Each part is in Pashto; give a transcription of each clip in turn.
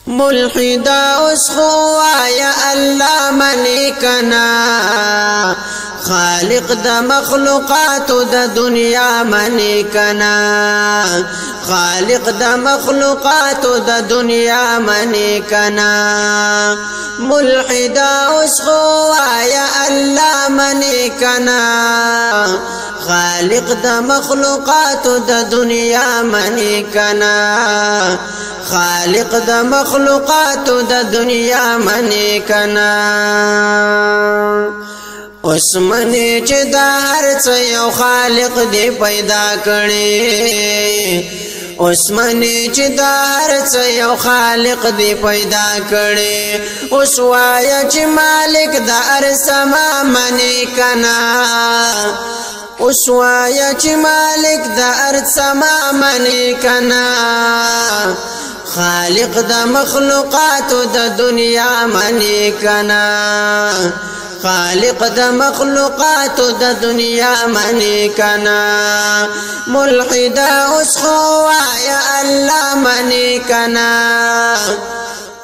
ملحدا اس خوایا اللہ منی کنا خالق د مخلوقات د دنیا منی کنا خالق د مخلوقات د دنیا منی کنا ملحدا اس خوایا اللہ منی کنا خالق د مخلوقات د دنیا منی کنا خالق د مخلوقات د دنیا منی کنا اوس منی چې دا هر څه یو خالق دی پیدا کړي اوس منی چې دا هر څه یو خالق دی پیدا کړي اوس وایا چې مالک د ارسما منی کنا اوس وایا چې مالک د ارسما منی کنا خالق د مخلوقات د دنیا منی کنا خالق د مخلوقات د دنیا منی کنا ملحدا اس خوایا اللہ منی کنا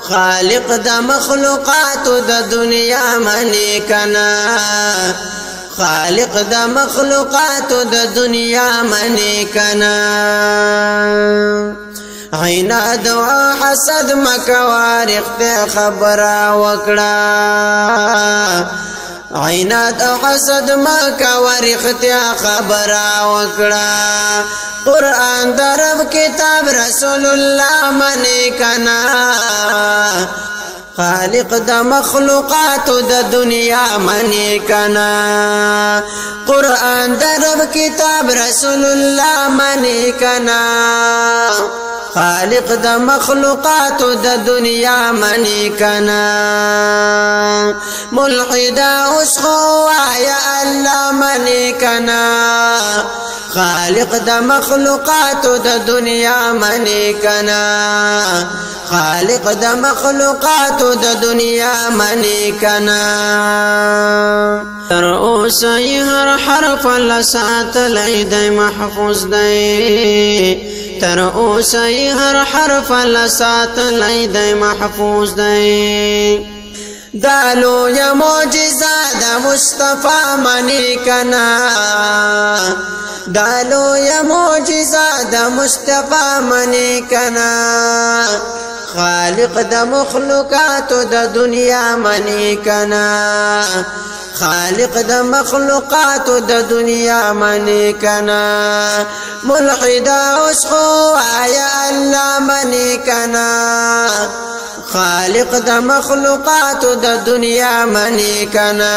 خالق د مخلوقات د دنیا منی کنا خالق د مخلوقات د دنیا منی کنا عناد و حسد مکوار اختیار خبر وکڑا عناد و حسد مکوار اختیار خبر وکڑا قرآن درب کتاب رسول اللہ منی کنا خالق د مخلوقات د دنیا منی کنا قرآن درب کتاب رسول اللہ منی کنا خالق د مخلوقات د دنیا منی کنا ملحدا اس خوایا اللہ منی کنا خالق د مخلوقات د دنیا منی کنا خالق د مخلوقات د دنیا منی کنا تر اوسه هر حرف لسات لید محفوظ دی تر اوسه هر حرف لسات لید محفوظ دی دالو یا معجزہ دا مصطفی منی کنا دالو یا معجزہ دا مصطفی منی کنا خالق د مخلوقات د دنیا منی کنا خالق د مخلوقات د دنیا منی کنا ملحدا اس خوایا اللہ منی کنا خالق د مخلوقات د دنیا منی کنا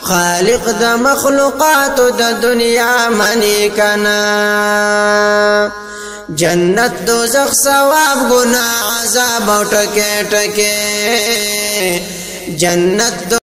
خالق د مخلوقات د دنیا منی کنا جنت دوزخ ثواب گناہ عذاب او ٹکے ٹکے جنت